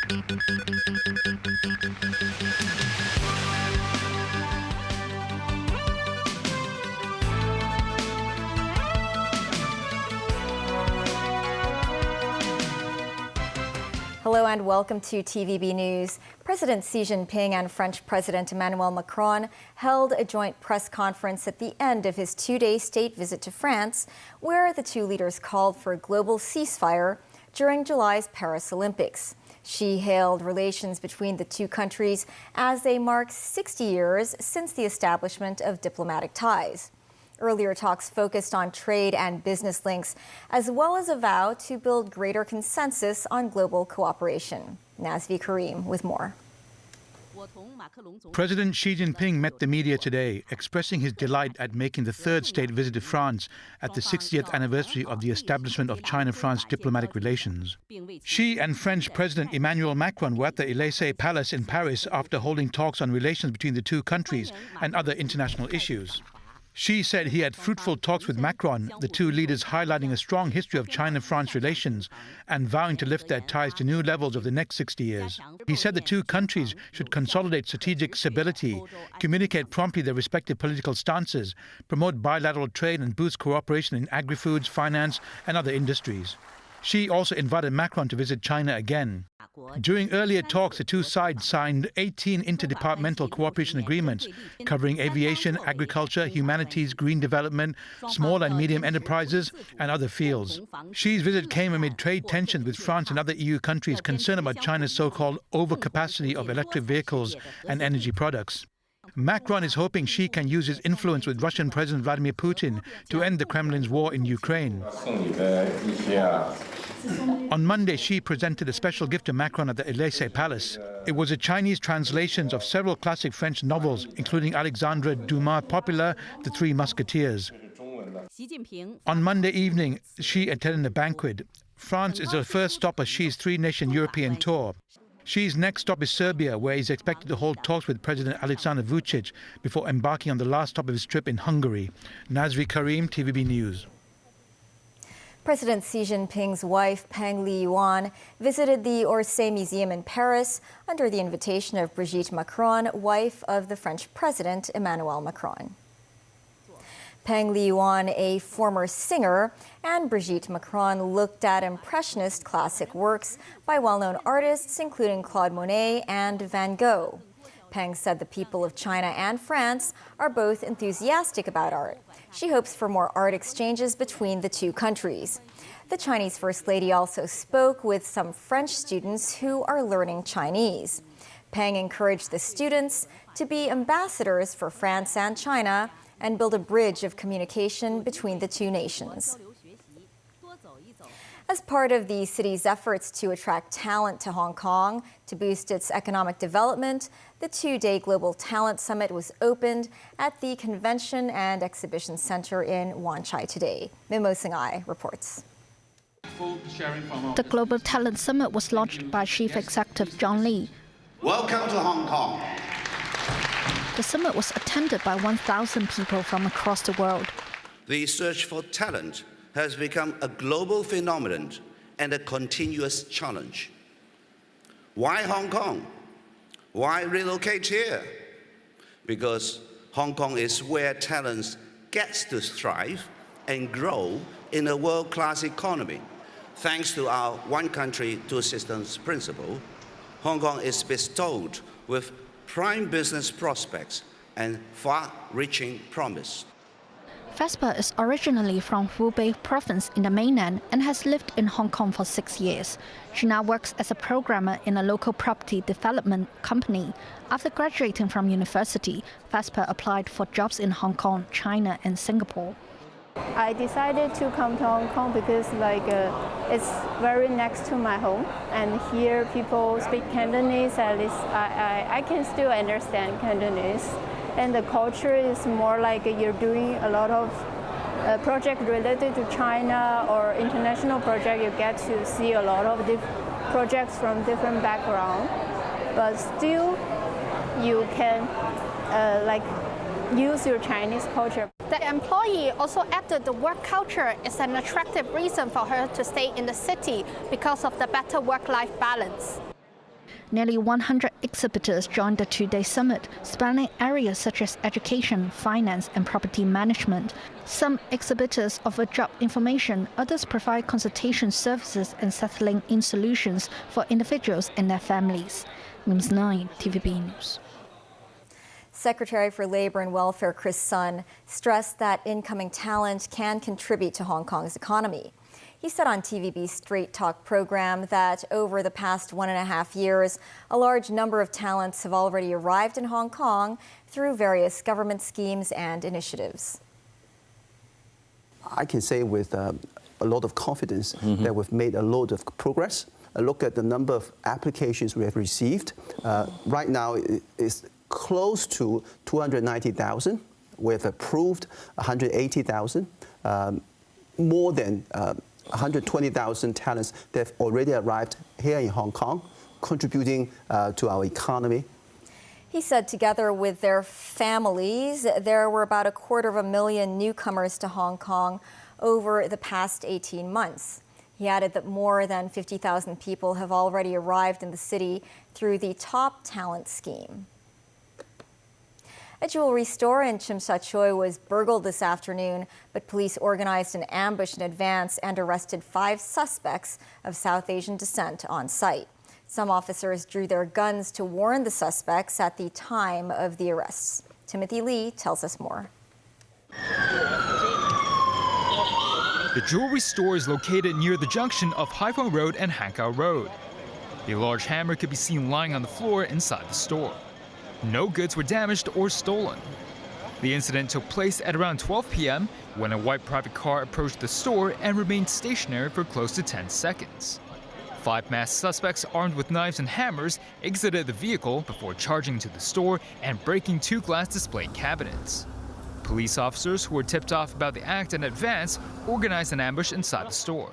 Hello and welcome to TVB News. President Xi Jinping and French President Emmanuel Macron held a joint press conference at the end of his two-day state visit to France, where the two leaders called for a global ceasefire during July's Paris Olympics. Xi hailed relations between the two countries as they mark 60 years since the establishment of diplomatic ties. Earlier talks focused on trade and business links, as well as a vow to build greater consensus on global cooperation. Nazvi Karim with more. President Xi Jinping met the media today, expressing his delight at making the third state visit to France at the 60th anniversary of the establishment of China-France diplomatic relations. Xi and French President Emmanuel Macron were at the Élysée Palace in Paris after holding talks on relations between the two countries and other international issues. Xi said he had fruitful talks with Macron, the two leaders highlighting a strong history of China-France relations and vowing to lift their ties to new levels over the next 60 years. He said the two countries should consolidate strategic stability, communicate promptly their respective political stances, promote bilateral trade and boost cooperation in agri-foods, finance and other industries. Xi also invited Macron to visit China again. During earlier talks, the two sides signed 18 interdepartmental cooperation agreements covering aviation, agriculture, humanities, green development, small and medium enterprises, and other fields. Xi's visit came amid trade tensions with France and other EU countries concerned about China's so-called overcapacity of electric vehicles and energy products. Macron is hoping Xi can use his influence with Russian President Vladimir Putin to end the Kremlin's war in Ukraine. On Monday, Xi presented a special gift to Macron at the Élysée Palace. It was a Chinese translations of several classic French novels, including Alexandre Dumas' popular The Three Musketeers. On Monday evening, Xi attended a banquet. France is the first stop of Xi's three-nation European tour. Xi's next stop is Serbia, where he's expected to hold talks with President Alexander Vučić before embarking on the last stop of his trip in Hungary. Nazvi Karim, TVB News. President Xi Jinping's wife, Peng Liyuan, visited the Orsay Museum in Paris under the invitation of withMacron, wife of the French President Emmanuel Macron. Peng Liyuan, a former singer, and withMacron looked at Impressionist classic works by well-known artists including Claude Monet and Van Gogh. Peng said the people of China and France are both enthusiastic about art. She hopes for more art exchanges between the two countries. The Chinese First Lady also spoke with some French students who are learning Chinese. Peng encouraged the students to be ambassadors for France and China and build a bridge of communication between the two nations. As part of the city's efforts to attract talent to Hong Kong to boost its economic development, the two-day Global Talent Summit was opened at the Convention and Exhibition Center in Wan Chai today. Mimo Singhai reports. The Global Talent Summit was launched by Chief Executive John Lee. Welcome to Hong Kong. The summit was attended by 1,000 people from across the world. The search for talent has become a global phenomenon and a continuous challenge. Why Hong Kong? Why relocate here? Because Hong Kong is where talents get to thrive and grow in a world-class economy. Thanks to our one country, two systems principle, Hong Kong is bestowed with prime business prospects and far-reaching promise. Vespa is originally from Hubei province in the mainland and has lived in Hong Kong for 6 years. She now works as a programmer in a local property development company. After graduating from university, Vespa applied for jobs in Hong Kong, China and Singapore. I decided to come to Hong Kong because it's very next to my home, and here people speak Cantonese. At least I can still understand Cantonese, and the culture is more like you're doing a lot of project related to China or international project. You get to see a lot of projects from different backgrounds, but still you can use your Chinese culture. The employee also added the work culture is an attractive reason for her to stay in the city because of the better work-life balance. Nearly 100 exhibitors joined the two-day summit, spanning areas such as education, finance, and property management. Some exhibitors offer job information, others provide consultation services and settling-in solutions for individuals and their families. News 9, TVB News. Secretary for Labor and Welfare Chris Sun stressed that incoming talent can contribute to Hong Kong's economy. He said on TVB's Straight Talk program that over the past 1.5 years, a large number of talents have already arrived in Hong Kong through various government schemes and initiatives. I can say with a lot of confidence that we've made a lot of progress. I look at the number of applications we have received. Right now, it's close to 290,000. We have approved 180,000. More than 120,000 talents that have already arrived here in Hong Kong, contributing to our economy. He said together with their families, there were about 250,000 newcomers to Hong Kong over the past 18 months. He added that more than 50,000 people have already arrived in the city through the Top Talent Scheme. A jewelry store in Tsim Sha Tsui was burgled this afternoon, but police organized an ambush in advance and arrested 5 suspects of South Asian descent on site. Some officers drew their guns to warn the suspects at the time of the arrests. Timothy Lee tells us more. The jewelry store is located near the junction of Haiphong Road and Hankow Road. A large hammer could be seen lying on the floor inside the store. No goods were damaged or stolen. The incident took place at around 12 p.m. when a white private car approached the store and remained stationary for close to 10 seconds. 5 masked suspects armed with knives and hammers exited the vehicle before charging into the store and breaking 2 glass display cabinets. Police officers who were tipped off about the act in advance organized an ambush inside the store.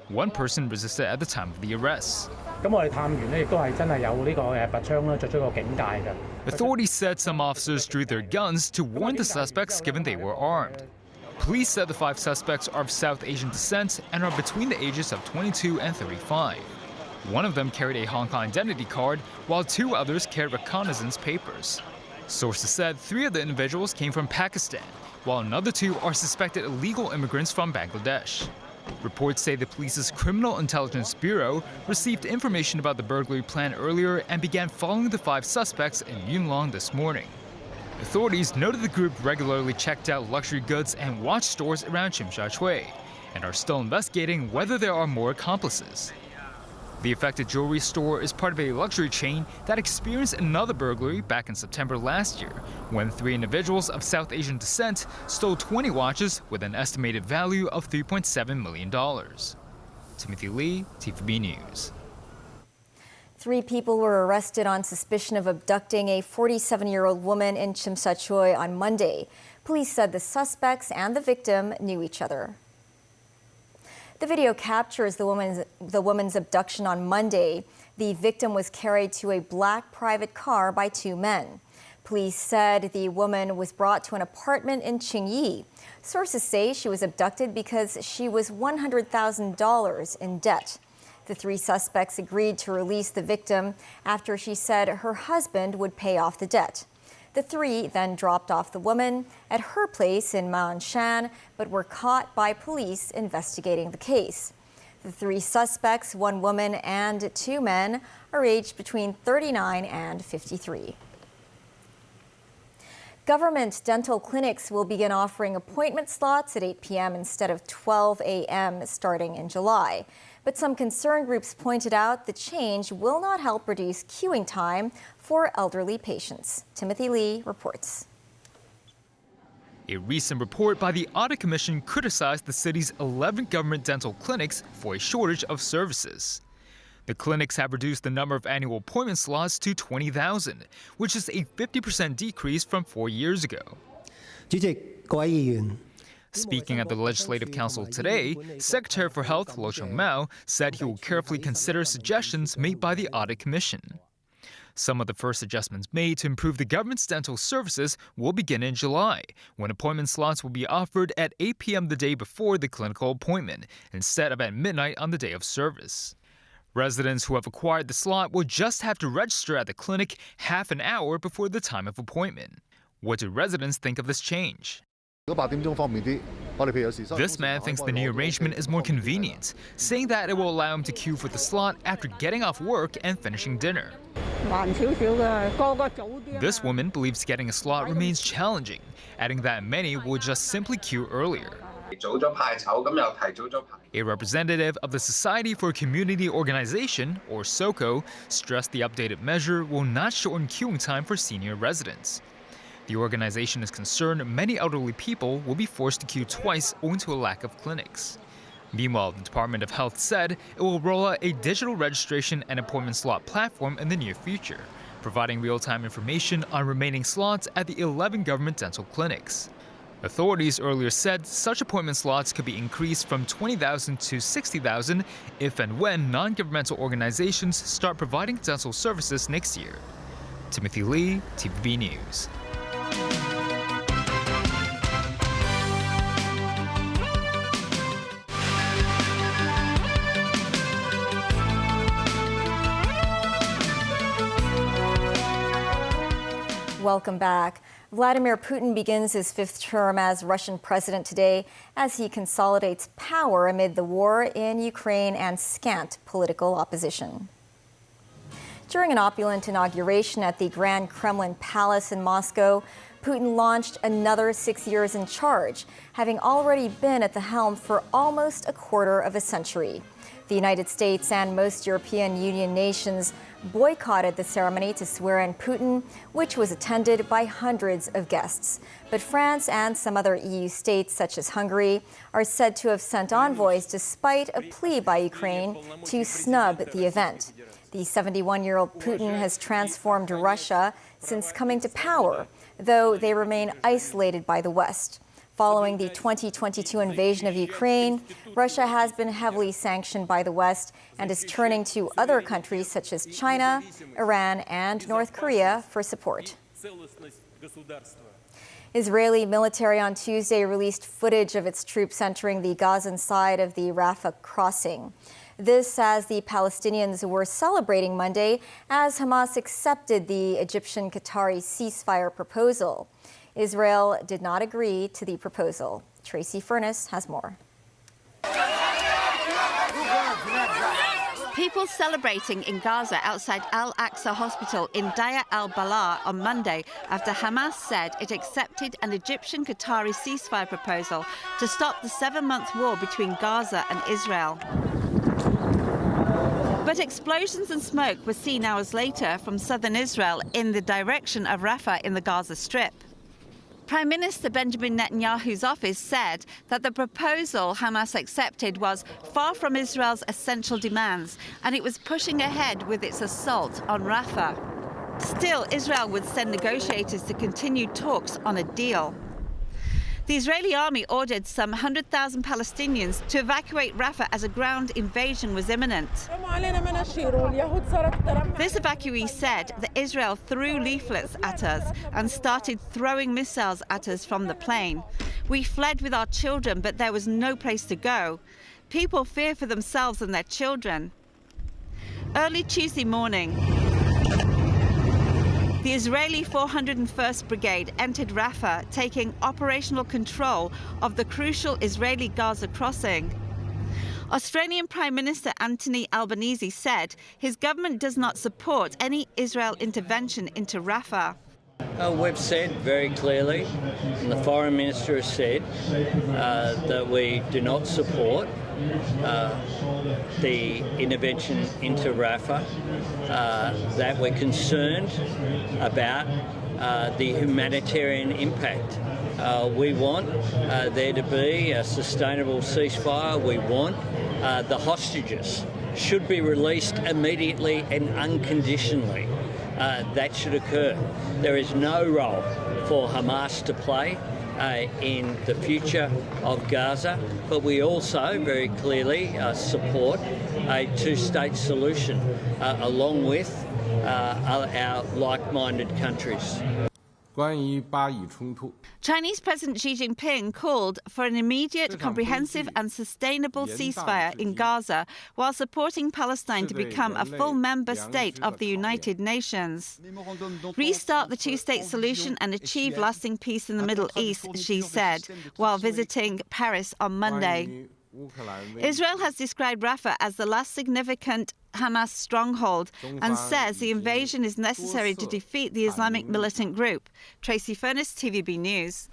One person resisted at the time of the arrests. Authorities said some officers drew their guns to warn the suspects given they were armed. Police said the 5 suspects are of South Asian descent and are between the ages of 22 and 35. One of them carried a Hong Kong identity card, while 2 others carried reconnaissance papers. Sources said 3 of the individuals came from Pakistan, while another 2 are suspected illegal immigrants from Bangladesh. Reports say the police's Criminal Intelligence Bureau received information about the burglary plan earlier and began following the 5 suspects in Yuen Long this morning. Authorities noted the group regularly checked out luxury goods and watch stores around Tsim Sha Tsui and are still investigating whether there are more accomplices. The affected jewelry store is part of a luxury chain that experienced another burglary back in September last year, when 3 individuals of South Asian descent stole 20 watches with an estimated value of $3.7 million. Timothy Lee, TVB News. 3 people were arrested on suspicion of abducting a 47-year-old woman in Tsim Sha Tsui on Monday. Police said the suspects and the victim knew each other. The video captures the woman's abduction on Monday. The victim was carried to a black private car by 2 men. Police said the woman was brought to an apartment in Qingyi. Sources say she was abducted because she was $100,000 in debt. The 3 suspects agreed to release the victim after she said her husband would pay off the debt. The 3 then dropped off the woman at her place in Ma'anshan, but were caught by police investigating the case. The 3 suspects, 1 woman and 2 men, are aged between 39 and 53. Government dental clinics will begin offering appointment slots at 8 p.m. instead of 12 a.m. starting in July. But some concern groups pointed out the change will not help reduce queuing time for elderly patients. Timothy Lee reports. A recent report by the Audit Commission criticized the city's 11 government dental clinics for a shortage of services. The clinics have reduced the number of annual appointment slots to 20,000, which is a 50% decrease from 4 years ago. Speaking at the Legislative Council today, Secretary for Health Lo Chung-Mao said he will carefully consider suggestions made by the Audit Commission. Some of the first adjustments made to improve the government's dental services will begin in July, when appointment slots will be offered at 8 p.m. the day before the clinical appointment, instead of at midnight on the day of service. Residents who have acquired the slot will just have to register at the clinic half an hour before the time of appointment. What do residents think of this change? This man thinks the new arrangement is more convenient, saying that it will allow him to queue for the slot after getting off work and finishing dinner. This woman believes getting a slot remains challenging, adding that many will just simply queue earlier. A representative of the Society for Community Organization, or SOCO, stressed the updated measure will not shorten queuing time for senior residents. The organization is concerned many elderly people will be forced to queue twice owing to a lack of clinics. Meanwhile, the Department of Health said it will roll out a digital registration and appointment slot platform in the near future, providing real-time information on remaining slots at the 11 government dental clinics. Authorities earlier said such appointment slots could be increased from 20,000 to 60,000 if and when non-governmental organizations start providing dental services next year. Timothy Lee, TVB News. Welcome back. Vladimir Putin begins his fifth term as Russian president today as he consolidates power amid the war in Ukraine and scant political opposition. During an opulent inauguration at the Grand Kremlin Palace in Moscow, Putin launched another 6 years in charge, having already been at the helm for almost a quarter of a century. The United States and most European Union nations boycotted the ceremony to swear in Putin, which was attended by hundreds of guests. But France and some other EU states, such as Hungary, are said to have sent envoys despite a plea by Ukraine to snub the event. The 71-year-old Putin has transformed Russia since coming to power, though they remain isolated by the West. Following the 2022 invasion of Ukraine, Russia has been heavily sanctioned by the West and is turning to other countries such as China, Iran, and North Korea for support. Israeli military on Tuesday released footage of its troops entering the Gazan side of the Rafah crossing. This as the Palestinians were celebrating Monday as Hamas accepted the Egyptian-Qatari ceasefire proposal. Israel did not agree to the proposal. Tracy Furness has more. People celebrating in Gaza outside Al-Aqsa Hospital in Deir al-Balah on Monday after Hamas said it accepted an Egyptian-Qatari ceasefire proposal to stop the 7-month war between Gaza and Israel. But explosions and smoke were seen hours later from southern Israel in the direction of Rafah in the Gaza Strip. Prime Minister Benjamin Netanyahu's office said that the proposal Hamas accepted was far from Israel's essential demands, and it was pushing ahead with its assault on Rafah. Still, Israel would send negotiators to continue talks on a deal. The Israeli army ordered some 100,000 Palestinians to evacuate Rafah as a ground invasion was imminent. This evacuee said that Israel threw leaflets at us and started throwing missiles at us from the plane. We fled with our children, but there was no place to go. People fear for themselves and their children. Early Tuesday morning, the Israeli 401st Brigade entered Rafah, taking operational control of the crucial Israeli-Gaza crossing. Australian Prime Minister Anthony Albanese said his government does not support any Israel intervention into Rafah. We've said very clearly, and the Foreign Minister has said, that we do not support the intervention into Rafah, that we're concerned about the humanitarian impact. We want there to be a sustainable ceasefire. We want the hostages should be released immediately and unconditionally. That should occur. There is no role for Hamas to play in the future of Gaza, but we also very clearly support a two-state solution along with our like-minded countries. Chinese President Xi Jinping called for an immediate, comprehensive and sustainable ceasefire in Gaza while supporting Palestine to become a full member state of the United Nations. Restart the two-state solution and achieve lasting peace in the Middle East, Xi said, while visiting Paris on Monday. Israel has described Rafah as the last significant Hamas stronghold and says the invasion is necessary to defeat the Islamic militant group. Tracy Furness, TVB News.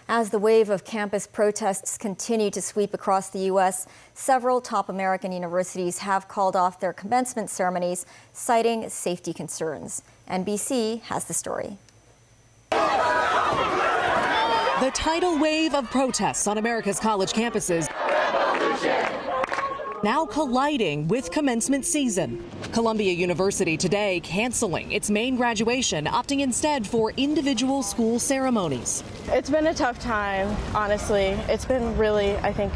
As the wave of campus protests continue to sweep across the U.S., several top American universities have called off their commencement ceremonies, citing safety concerns. NBC has the story. The tidal wave of protests on America's college campuses now colliding with commencement season. Columbia University today canceling its main graduation, opting instead for individual school ceremonies. It's been a tough time, honestly. It's been really, I think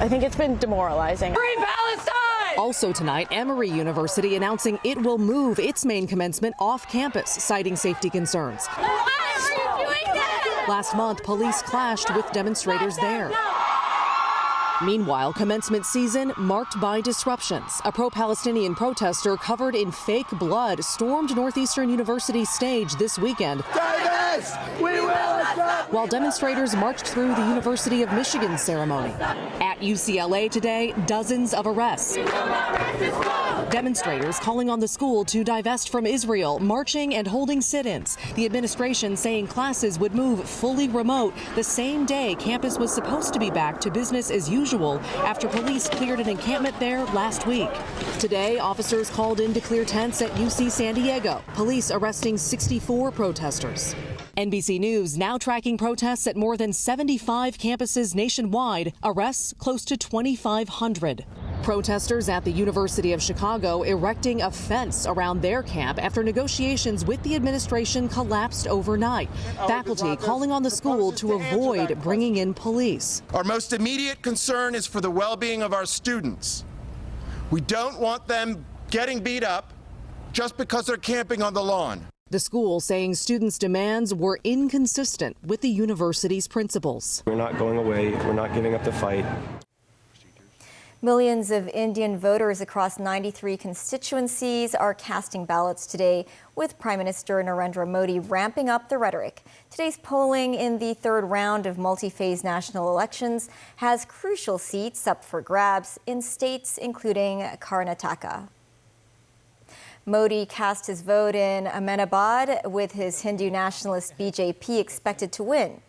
it's been demoralizing. Free Palestine! Also tonight, Emory University announcing it will move its main commencement off campus, citing safety concerns. Why are you doing that? Last month, police clashed with demonstrators there. Meanwhile, commencement season marked by disruptions. A pro-Palestinian protester covered in fake blood stormed Northeastern University's stage this weekend. While demonstrators marched through the University of Michigan's ceremony. At UCLA today, dozens of arrests. Demonstrators calling on the school to divest from Israel, marching and holding sit-ins. The administration saying classes would move fully remote the same day campus was supposed to be back to business as usual after police cleared an encampment there last week. Today, officers called in to clear tents at UC San Diego. Police arresting 64 protesters. NBC News now tracking protests at more than 75 campuses nationwide, arrests close to 2,500. Protesters at the University of Chicago erecting a fence around their camp after negotiations with the administration collapsed overnight. Faculty calling on the school to avoid bringing in police. Our most immediate concern is for the well-being of our students. We don't want them getting beat up just because they're camping on the lawn. The school saying students' demands were inconsistent with the university's principles. We're not going away. We're not giving up the fight. Millions of Indian voters across 93 constituencies are casting ballots today, with Prime Minister Narendra Modi ramping up the rhetoric. Today's polling in the third round of multi-phase national elections has crucial seats up for grabs in states including Karnataka. Modi cast his vote in Ahmedabad, with his Hindu nationalist BJP expected to win.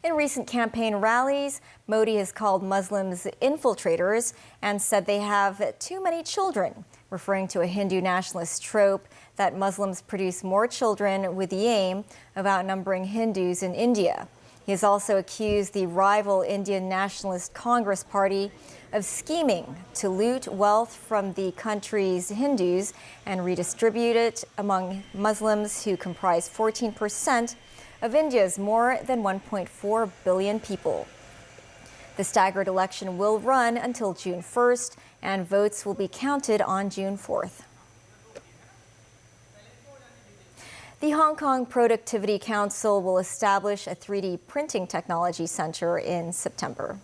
In recent campaign rallies, Modi has called Muslims infiltrators and said they have too many children, referring to a Hindu nationalist trope that Muslims produce more children with the aim of outnumbering Hindus in India. He has also accused the rival Indian Nationalist Congress Party of scheming to loot wealth from the country's Hindus and redistribute it among Muslims, who comprise 14% of India's more than 1.4 billion people. The staggered election will run until June 1st, and votes will be counted on June 4th. The Hong Kong Productivity Council will establish a 3D printing technology center in September.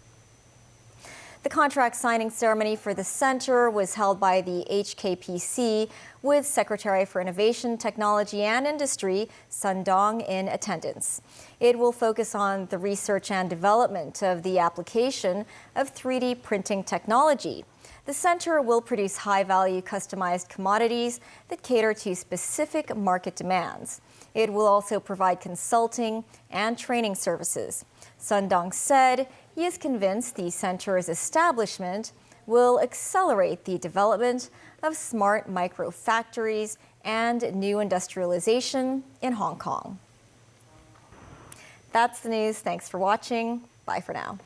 The contract signing ceremony for the center was held by the HKPC, with Secretary for Innovation, Technology and Industry Sun Dong in attendance. It will focus on the research and development of the application of 3D printing technology. The center will produce high-value customized commodities that cater to specific market demands. It will also provide consulting and training services. Sun Dong said he is convinced the center's establishment will accelerate the development of smart micro-factories and new industrialization in Hong Kong. That's the news. Thanks for watching. Bye for now.